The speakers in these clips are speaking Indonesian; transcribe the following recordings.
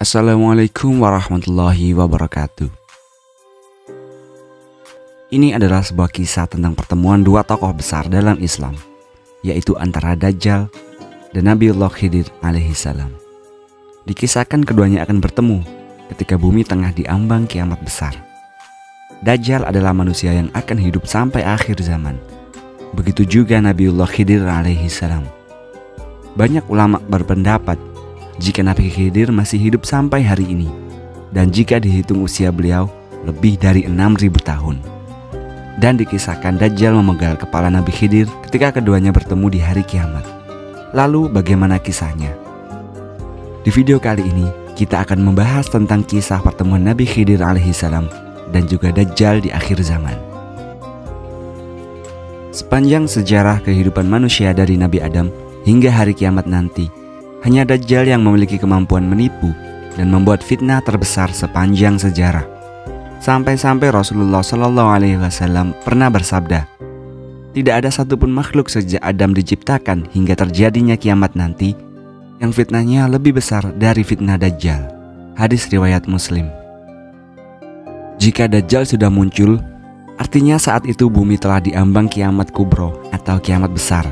Assalamualaikum warahmatullahi wabarakatuh. Ini adalah sebuah kisah tentang pertemuan dua tokoh besar dalam Islam, yaitu antara Dajjal dan Nabiullah Khidir alaihissalam. Dikisahkan keduanya akan bertemu ketika bumi tengah diambang kiamat besar. Dajjal adalah manusia yang akan hidup sampai akhir zaman. Begitu juga Nabiullah Khidir alaihissalam. Banyak ulama berpendapat jika Nabi Khidir masih hidup sampai hari ini, dan jika dihitung usia beliau lebih dari 6.000 tahun. Dan dikisahkan Dajjal memegal kepala Nabi Khidir ketika keduanya bertemu di hari kiamat. Lalu bagaimana kisahnya? Di video kali ini kita akan membahas tentang kisah pertemuan Nabi Khidir alaihissalam dan juga Dajjal di akhir zaman. Sepanjang sejarah kehidupan manusia dari Nabi Adam hingga hari kiamat nanti, hanya Dajjal yang memiliki kemampuan menipu dan membuat fitnah terbesar sepanjang sejarah. Sampai-sampai Rasulullah SAW pernah bersabda, tidak ada satupun makhluk sejak Adam diciptakan hingga terjadinya kiamat nanti yang fitnahnya lebih besar dari fitnah Dajjal. Hadis riwayat Muslim. Jika Dajjal sudah muncul, artinya saat itu bumi telah diambang kiamat kubro atau kiamat besar.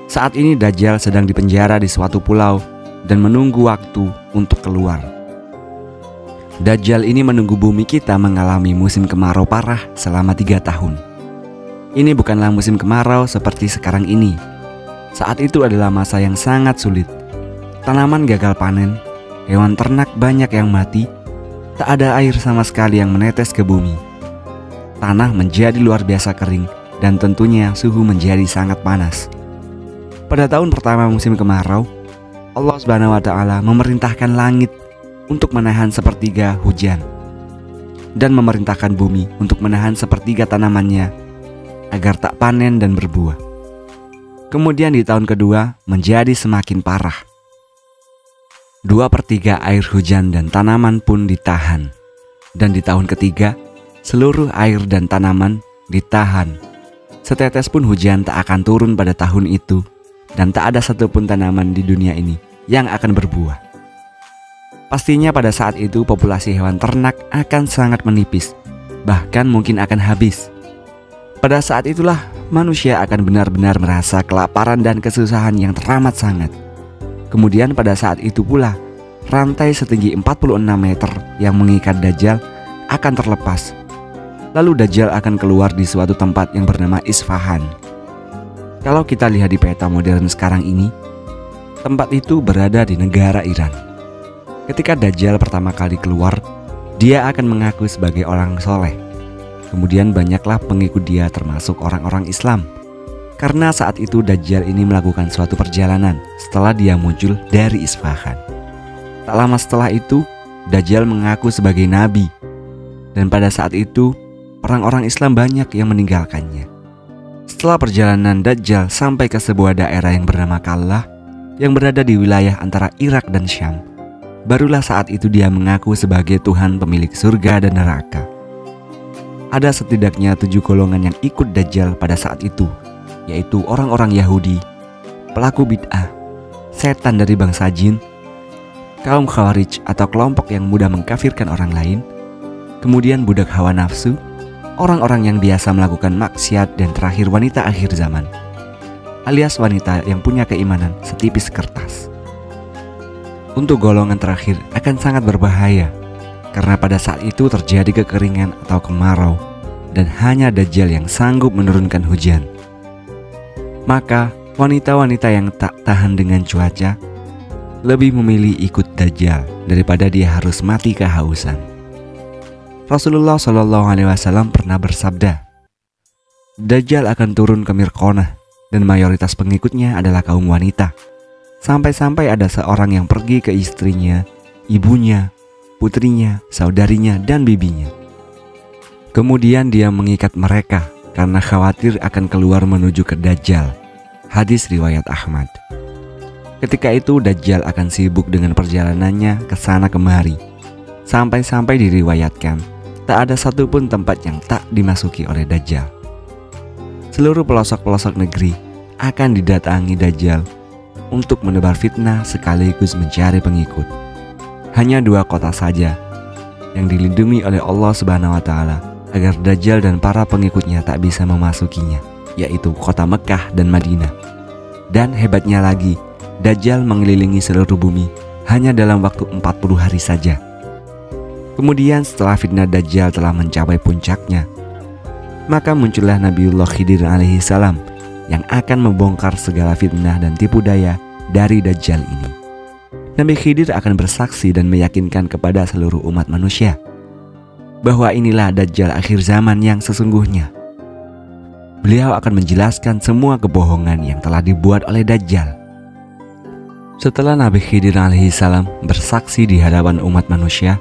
Saat ini Dajjal sedang dipenjara di suatu pulau dan menunggu waktu untuk keluar. Dajjal ini menunggu bumi kita mengalami musim kemarau parah selama 3 tahun. Ini bukanlah musim kemarau seperti sekarang ini. Saat itu adalah masa yang sangat sulit. Tanaman gagal panen, hewan ternak banyak yang mati, tak ada air sama sekali yang menetes ke bumi. Tanah menjadi luar biasa kering dan tentunya suhu menjadi sangat panas. Pada tahun pertama musim kemarau, Allah SWT memerintahkan langit untuk menahan sepertiga hujan dan memerintahkan bumi untuk menahan sepertiga tanamannya agar tak panen dan berbuah. Kemudian di tahun kedua menjadi semakin parah. 2/3 air hujan dan tanaman pun ditahan. Dan di tahun ketiga, seluruh air dan tanaman ditahan. Setetes pun hujan tak akan turun pada tahun itu, dan tak ada satupun tanaman di dunia ini yang akan berbuah. Pastinya pada saat itu populasi hewan ternak akan sangat menipis, bahkan mungkin akan habis. Pada saat itulah manusia akan benar-benar merasa kelaparan dan kesusahan yang teramat sangat. Kemudian pada saat itu pula, rantai setinggi 46 meter yang mengikat Dajjal akan terlepas. Lalu Dajjal akan keluar di suatu tempat yang bernama Isfahan. Kalau kita lihat di peta modern sekarang ini, tempat itu berada di negara Iran. Ketika Dajjal pertama kali keluar, dia akan mengaku sebagai orang soleh. Kemudian banyaklah pengikut dia termasuk orang-orang Islam. Karena saat itu Dajjal ini melakukan suatu perjalanan setelah dia muncul dari Isfahan. Tak lama setelah itu, Dajjal mengaku sebagai nabi. Dan pada saat itu, orang-orang Islam banyak yang meninggalkannya. Setelah perjalanan Dajjal sampai ke sebuah daerah yang bernama Kallah, yang berada di wilayah antara Irak dan Syam, barulah saat itu dia mengaku sebagai Tuhan pemilik surga dan neraka. Ada setidaknya 7 golongan yang ikut Dajjal pada saat itu, yaitu orang-orang Yahudi, pelaku bid'ah, setan dari bangsa jin, kaum Khawarij atau kelompok yang mudah mengkafirkan orang lain, kemudian budak hawa nafsu, orang-orang yang biasa melakukan maksiat, dan terakhir wanita akhir zaman, alias wanita yang punya keimanan setipis kertas. Untuk golongan terakhir akan sangat berbahaya, karena pada saat itu terjadi kekeringan atau kemarau, dan hanya Dajjal yang sanggup menurunkan hujan. Maka wanita-wanita yang tak tahan dengan cuaca lebih memilih ikut Dajjal daripada dia harus mati kehausan. Rasulullah SAW pernah bersabda, Dajjal akan turun ke Mirqonah dan mayoritas pengikutnya adalah kaum wanita. Sampai-sampai ada seorang yang pergi ke istrinya, ibunya, putrinya, saudarinya, dan bibinya. Kemudian dia mengikat mereka karena khawatir akan keluar menuju ke Dajjal. Hadis riwayat Ahmad. Ketika itu Dajjal akan sibuk dengan perjalanannya ke sana kemari. Sampai-sampai diriwayatkan, tak ada satupun tempat yang tak dimasuki oleh Dajjal. Seluruh pelosok-pelosok negeri akan didatangi Dajjal untuk menebar fitnah sekaligus mencari pengikut. hanya 2 kota saja yang dilindungi oleh Allah Subhanahu wa Ta'ala agar Dajjal dan para pengikutnya tak bisa memasukinya, yaitu kota Mekah dan Madinah. Dan hebatnya lagi, Dajjal mengelilingi seluruh bumi hanya dalam waktu 40 hari saja. Kemudian setelah fitnah Dajjal telah mencapai puncaknya, maka muncullah Nabiullah Khidir alaihi salam yang akan membongkar segala fitnah dan tipu daya dari Dajjal ini. Nabi Khidir akan bersaksi dan meyakinkan kepada seluruh umat manusia bahwa inilah Dajjal akhir zaman yang sesungguhnya. Beliau akan menjelaskan semua kebohongan yang telah dibuat oleh Dajjal. Setelah Nabi Khidir alaihi salam bersaksi di hadapan umat manusia,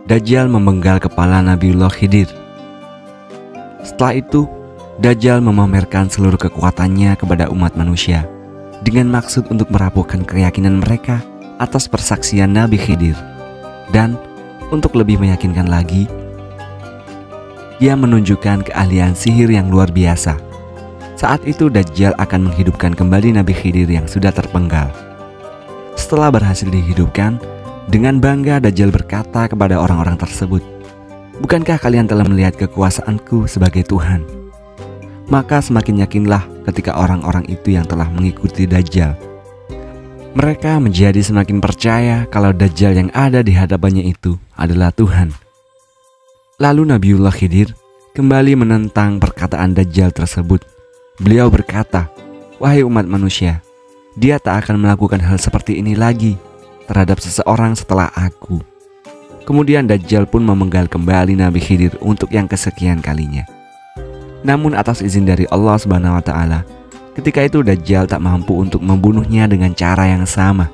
Dajjal memenggal kepala Nabiullah Khidir. Setelah itu, Dajjal memamerkan seluruh kekuatannya kepada umat manusia dengan maksud untuk merapuhkan keyakinan mereka atas persaksian Nabi Khidir. Dan untuk lebih meyakinkan lagi, dia menunjukkan keahlian sihir yang luar biasa. Saat itu Dajjal akan menghidupkan kembali Nabi Khidir yang sudah terpenggal. Setelah berhasil dihidupkan, dengan bangga Dajjal berkata kepada orang-orang tersebut, "Bukankah kalian telah melihat kekuasaanku sebagai Tuhan?" Maka semakin yakinlah ketika orang-orang itu yang telah mengikuti Dajjal. Mereka menjadi semakin percaya kalau Dajjal yang ada di hadapannya itu adalah Tuhan. Lalu Nabiullah Khidir kembali menentang perkataan Dajjal tersebut. Beliau berkata, "Wahai umat manusia, dia tak akan melakukan hal seperti ini lagi terhadap seseorang setelah aku." Kemudian Dajjal pun memenggal kembali Nabi Khidir untuk yang kesekian kalinya. Namun atas izin dari Allah Subhanahu wa Ta'ala, ketika itu Dajjal tak mampu untuk membunuhnya dengan cara yang sama.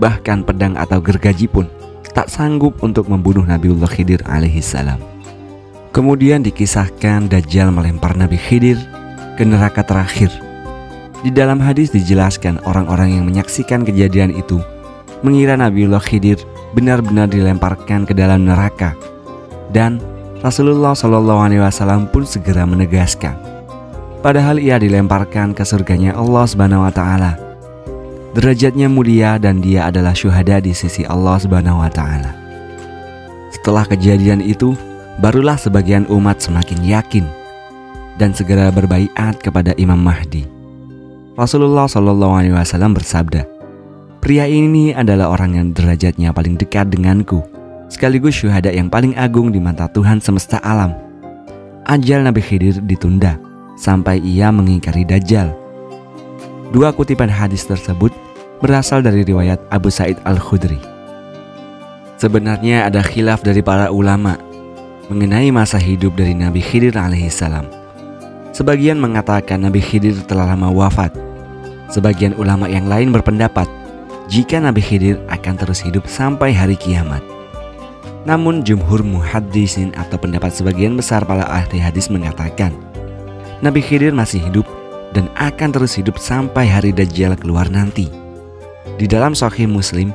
Bahkan pedang atau gergaji pun tak sanggup untuk membunuh Nabiullah Khidir alaihi salam. Kemudian dikisahkan Dajjal melempar Nabi Khidir ke neraka terakhir. Di dalam hadis dijelaskan orang-orang yang menyaksikan kejadian itu mengira Nabiullah Khidir benar-benar dilemparkan ke dalam neraka. Dan Rasulullah SAW pun segera menegaskan, padahal ia dilemparkan ke surganya Allah Subhanahu wa Ta'ala. Derajatnya mulia dan dia adalah syuhada di sisi Allah Subhanahu wa Ta'ala. Setelah kejadian itu, barulah sebagian umat semakin yakin dan segera berbaiat kepada Imam Mahdi. Rasulullah SAW bersabda, "Pria ini adalah orang yang derajatnya paling dekat denganku, sekaligus syuhada yang paling agung di mata Tuhan semesta alam." Ajal Nabi Khidir ditunda sampai ia mengingkari Dajjal. 2 kutipan hadis tersebut berasal dari riwayat Abu Sa'id Al-Khudri. Sebenarnya ada khilaf dari para ulama mengenai masa hidup dari Nabi Khidir alaihissalam. Sebagian mengatakan Nabi Khidir telah lama wafat. Sebagian ulama yang lain berpendapat jika Nabi Khidir akan terus hidup sampai hari kiamat. Namun jumhur muhaddisin atau pendapat sebagian besar para ahli hadis mengatakan Nabi Khidir masih hidup dan akan terus hidup sampai hari Dajjal keluar nanti. Di dalam Sahih Muslim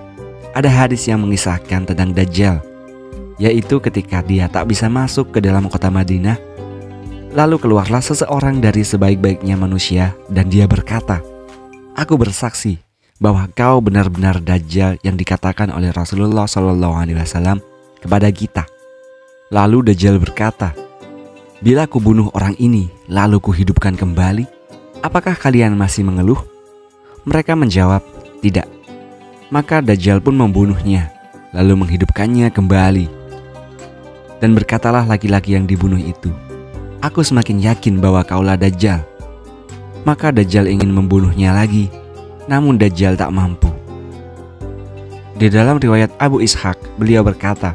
ada hadis yang mengisahkan tentang Dajjal, yaitu ketika dia tak bisa masuk ke dalam kota Madinah, lalu keluarlah seseorang dari sebaik-baiknya manusia dan dia berkata, "Aku bersaksi bahwa kau benar-benar Dajjal yang dikatakan oleh Rasulullah SAW kepada kita." Lalu Dajjal berkata, "Bila ku bunuh orang ini lalu ku hidupkan kembali, apakah kalian masih mengeluh?" Mereka menjawab, "Tidak." Maka Dajjal pun membunuhnya lalu menghidupkannya kembali. Dan berkatalah laki-laki yang dibunuh itu, "Aku semakin yakin bahwa kaulah Dajjal." Maka Dajjal ingin membunuhnya lagi, namun Dajjal tak mampu. Di dalam riwayat Abu Ishaq, beliau berkata,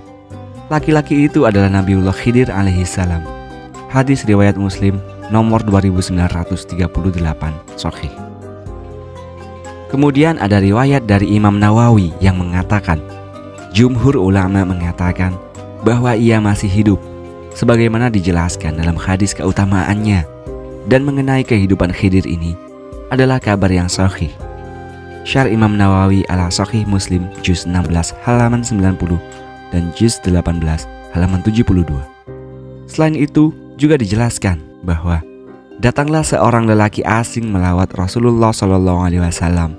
laki-laki itu adalah Nabiullah Khidir alaihissalam. Hadis riwayat Muslim nomor 2938 Sahih. Kemudian ada riwayat dari Imam Nawawi yang mengatakan, jumhur ulama mengatakan bahwa ia masih hidup, sebagaimana dijelaskan dalam hadis keutamaannya, dan mengenai kehidupan Khidir ini adalah kabar yang sahih. Syarh Imam Nawawi ala Sahih Muslim juz 16 halaman 90 dan juz 18 halaman 72. Selain itu juga dijelaskan bahwa datanglah seorang lelaki asing melawat Rasulullah SAW.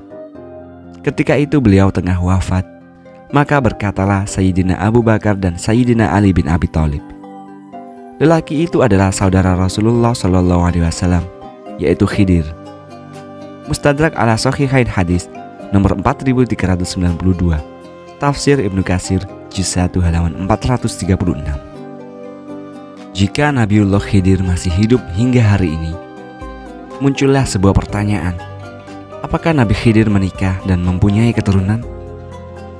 Ketika itu beliau tengah wafat, Maka berkatalah Sayyidina Abu Bakar dan Sayyidina Ali bin Abi Thalib, lelaki itu adalah saudara Rasulullah SAW, yaitu Khidir. Mustadrak ala Shahihain hadis nomor 4392, Tafsir Ibnu Katsir juz 1 halaman 436. Jika Nabiullah Khidir masih hidup hingga hari ini, muncullah sebuah pertanyaan. Apakah Nabi Khidir menikah dan mempunyai keturunan?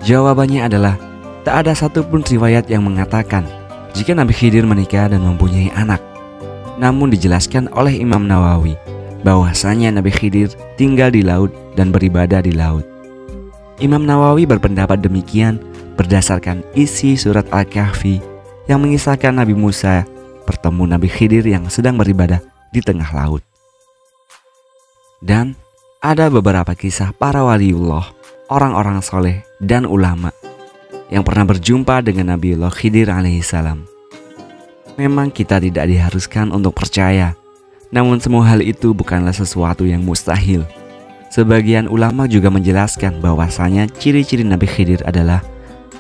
Jawabannya adalah tak ada satupun riwayat yang mengatakan jika Nabi Khidir menikah dan mempunyai anak. Namun dijelaskan oleh Imam Nawawi bahwasanya Nabi Khidir tinggal di laut dan beribadah di laut. Imam Nawawi berpendapat demikian berdasarkan isi surat Al-Kahfi yang mengisahkan Nabi Musa bertemu Nabi Khidir yang sedang beribadah di tengah laut. Dan ada beberapa kisah para waliullah, orang-orang soleh dan ulama yang pernah berjumpa dengan Nabiullah Khidir alaihissalam. Memang kita tidak diharuskan untuk percaya, namun semua hal itu bukanlah sesuatu yang mustahil. Sebagian ulama juga menjelaskan bahwasanya ciri-ciri Nabi Khidir adalah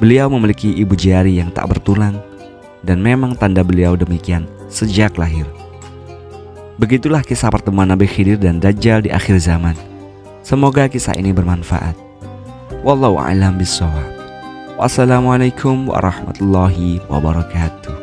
beliau memiliki ibu jari yang tak bertulang, dan memang tanda beliau demikian sejak lahir. Begitulah kisah pertemuan Nabi Khidir dan Dajjal di akhir zaman. Semoga kisah ini bermanfaat. Wallahu a'lam bishawab. Wassalamualaikum warahmatullahi wabarakatuh.